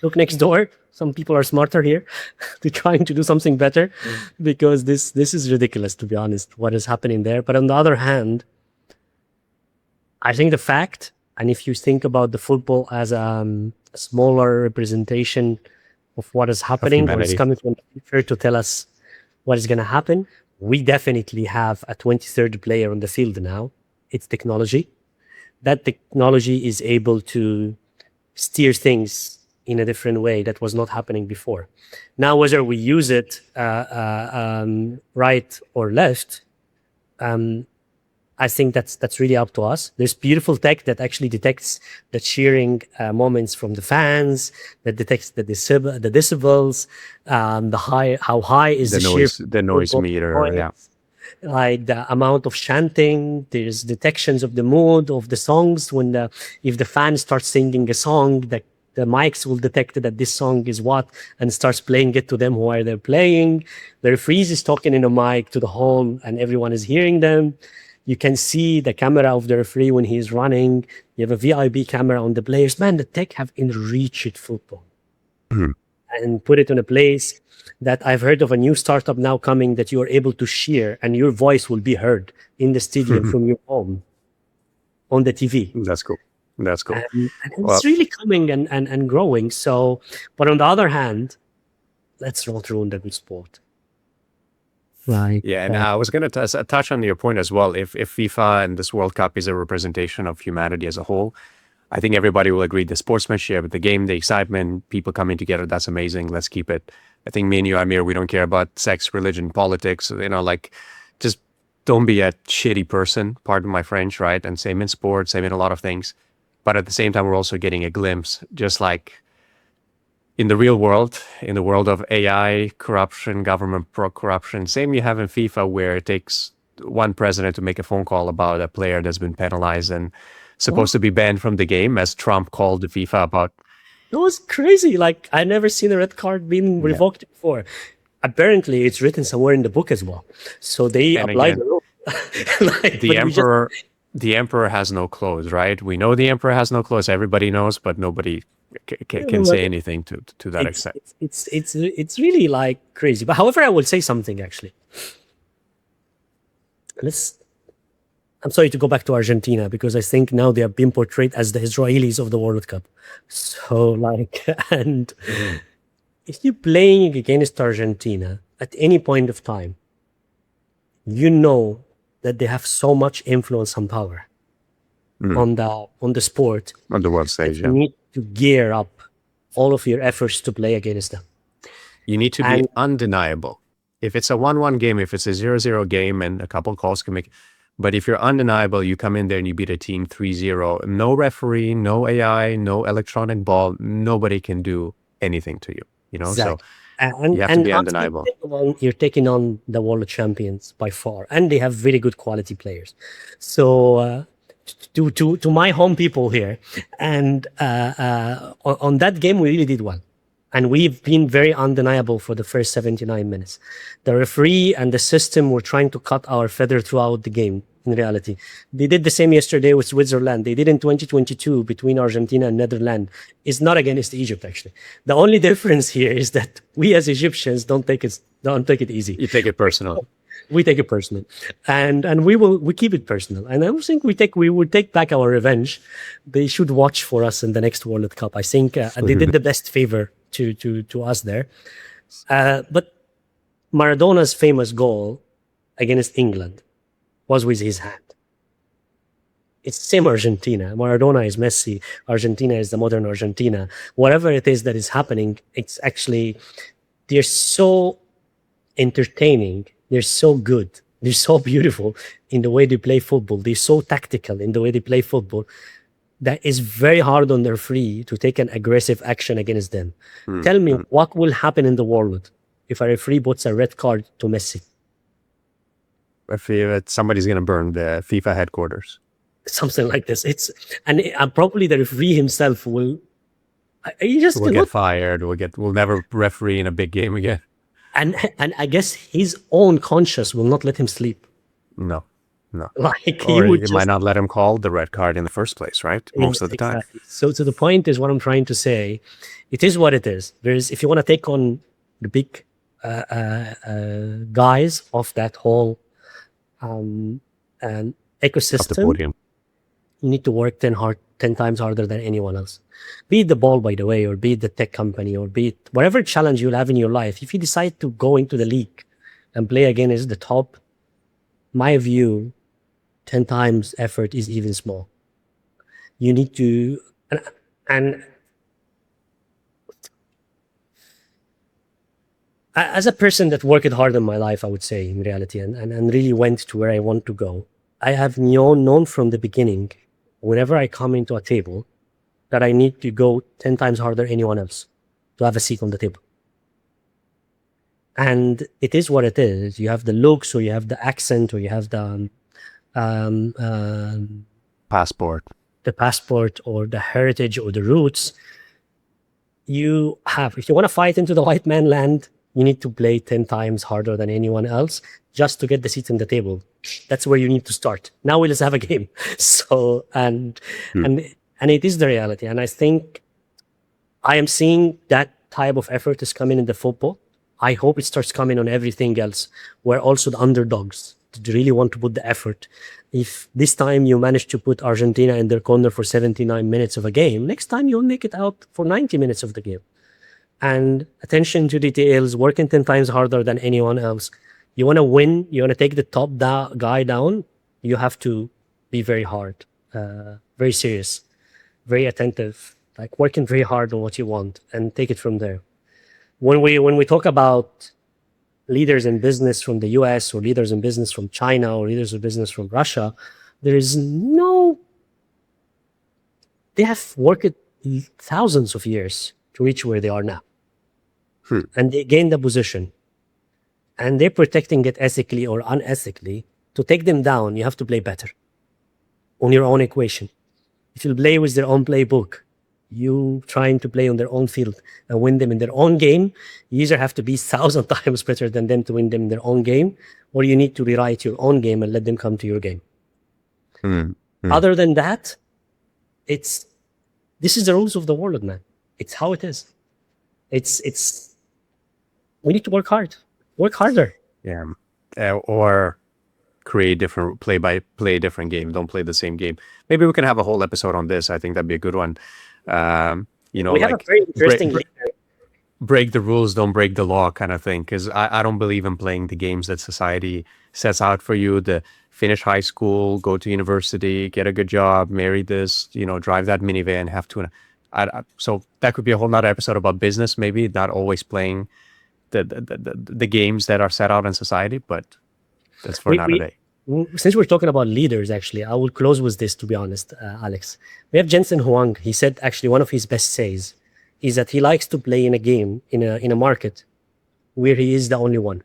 look next door. Some people are smarter here. They're trying to do something better, because this is ridiculous, to be honest, what is happening there. But on the other hand, I think the fact, and if you think about the football as a smaller representation of what is happening, what is coming from the future to tell us what is going to happen, we definitely have a 23rd player on the field now. It's technology. That technology is able to steer things in a different way that was not happening before. Now, whether we use it right or left, I think that's really up to us. There's beautiful tech that actually detects the cheering moments from the fans, that detects the decibels, how high is the noise, cheer, the noise meter, yeah. Like the amount of chanting. There's detections of the mood of the songs. If the fan starts singing a song, the mics will detect that this song is what, and starts playing it to them while they're playing. The referee is talking in a mic to the hall, and everyone is hearing them. You can see the camera of the referee when he's running. You have a VIP camera on the players. Man, the tech have enriched football and put it in a place that I've heard of a new startup now coming, that you are able to share and your voice will be heard in the stadium from your home on the TV. That's cool. That's cool. And it's really coming and growing. So, but on the other hand, let's not ruin the good sport. Like, yeah, and I was going to touch on your point as well. If FIFA and this World Cup is a representation of humanity as a whole, I think everybody will agree the sportsmanship, the game, the excitement, people coming together, that's amazing. Let's keep it. I think me and you, Amir, we don't care about sex, religion, politics, just don't be a shitty person, pardon my French, right? And same in sports, same in a lot of things. But at the same time, we're also getting a glimpse, just like in the real world, in the world of AI, corruption, government corruption, same you have in FIFA, where it takes one president to make a phone call about a player that's been penalized and supposed to be banned from the game, as Trump called the FIFA about. It was crazy. Like, I never seen a red card being revoked before. Apparently, it's written somewhere in the book as well. So they applied the rule. The emperor has no clothes, right? We know the emperor has no clothes. Everybody knows, but nobody can say anything to that extent. It's really like crazy. But however, I will say something actually. I'm sorry to go back to Argentina because I think now they are being portrayed as the Israelis of the World Cup. So and if you're playing against Argentina at any point of time, you know that they have so much influence and power on the sport. On the world stage, You need to gear up all of your efforts to play against them. You need to be undeniable. If it's a 1-1 game, if it's a 0-0 game and a couple calls can make... But if you're undeniable, you come in there and you beat a team 3-0. No referee, no AI, no electronic ball. Nobody can do anything to you. Exactly. So you have to be undeniable. You're taking on the world champions by far, and they have very good quality players. So to my home people here, and on that game we really did well. And we've been very undeniable for the first 79 minutes. The referee and the system were trying to cut our feather throughout the game, in reality. They did the same yesterday with Switzerland. They did in 2022 between Argentina and Netherlands. It's not against Egypt, actually. The only difference here is that we as Egyptians don't take it easy. You take it personal. We take it personal, and we keep it personal. And I don't think we would take back our revenge. They should watch for us in the next World Cup. I think they did the best favor to us there. But Maradona's famous goal against England was with his hand. It's same Argentina. Maradona is Messi. Argentina is the modern Argentina. Whatever it is that is happening, it's actually, they're so entertaining. They're so good. They're so beautiful in the way they play football. They're so tactical in the way they play football. That is very hard on their free to take an aggressive action against them. Tell me what will happen in the world if a referee puts a red card to Messi? If somebody's going to burn the FIFA headquarters. Something like this. And probably the referee himself will get fired. We'll never referee in a big game again. And I guess his own conscience will not let him sleep. No. Like it might not let him call the red card in the first place, right? Most of the time. So to the point is what I'm trying to say, it is what it is. If you want to take on the big guys of that whole ecosystem, you need to work 10 times harder than anyone else. Be it the ball, by the way, or be it the tech company, or be it whatever challenge you'll have in your life. If you decide to go into the league and play against the top, my view, 10 times effort is even small. You need to, and as a person that worked hard in my life, I would say, in reality, and really went to where I want to go, I have known from the beginning, whenever I come into a table, that I need to go 10 times harder than anyone else to have a seat on the table. And it is what it is. You have the looks, or you have the accent, or you have the passport, or the heritage, or the roots. If you want to fight into the white man land, you need to play 10 times harder than anyone else just to get the seat on the table. That's where you need to start. Now let's have a game. So, and it is the reality. And I think I am seeing that type of effort is coming in the football. I hope it starts coming on everything else, where also the underdogs really want to put the effort. If this time you manage to put Argentina in their corner for 79 minutes of a game, next time you'll make it out for 90 minutes of the game. And attention to details, working 10 times harder than anyone else. You want to win, you want to take the top guy down, you have to be very hard, very serious, very attentive, like working very hard on what you want, and take it from there. When we talk about leaders in business from the US, or leaders in business from China, or leaders in business from Russia, they have worked thousands of years to reach where they are now. And they gained the position. And they're protecting it ethically or unethically. To take them down, you have to play better on your own equation. If you play with their own playbook, you trying to play on their own field and win them in their own game, you either have to be 1,000 times better than them to win them in their own game, or you need to rewrite your own game and let them come to your game. Other than that, this is the rules of the world, man. It's how it is. It's we need to work harder. Yeah. Or create different play a different game. Don't play the same game. Maybe we can have a whole episode on this. I think that'd be a good one. You know, We have a like very interesting break the rules, don't break the law kind of thing. Because I don't believe in playing the games that society sets out for you. To finish high school, go to university, get a good job, marry this, you know, drive that minivan, have to. So that could be a whole nother episode about business. Maybe not always playing the games that are set out in society, but that's for another day. Since we're talking about leaders, actually, I will close with this, to be honest, Alex. We have Jensen Huang. He said, actually, one of his best says is that he likes to play in a game, in a market, where he is the only one.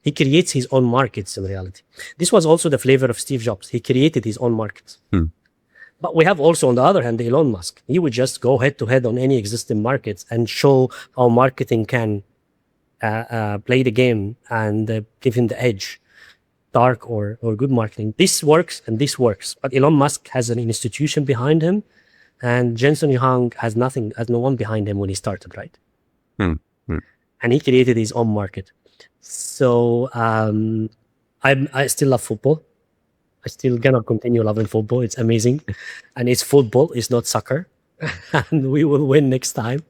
He creates his own markets in reality. This was also the flavor of Steve Jobs. He created his own markets. But we have also, on the other hand, Elon Musk. He would just go head-to-head on any existing markets and show how marketing can play the game and give him the edge. Dark or good marketing. This works and this works. But Elon Musk has an institution behind him, and Jensen Huang has no one behind him when he started, right? And he created his own market. So I still love football. I still gonna continue loving football. It's amazing. And it's football, it's not soccer. And we will win next time.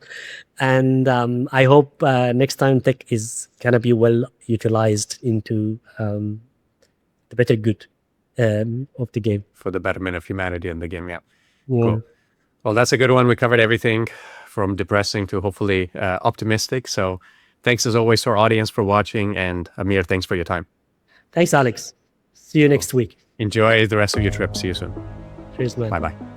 And I hope next time tech is gonna be well utilized into the better good of the game. For the betterment of humanity in the game, yeah. Yeah. Cool. Well, that's a good one. We covered everything from depressing to hopefully optimistic. So thanks as always to our audience for watching. And Amir, thanks for your time. Thanks, Alex. See you next week. Enjoy the rest of your trip. See you soon. Cheers, man. Bye-bye.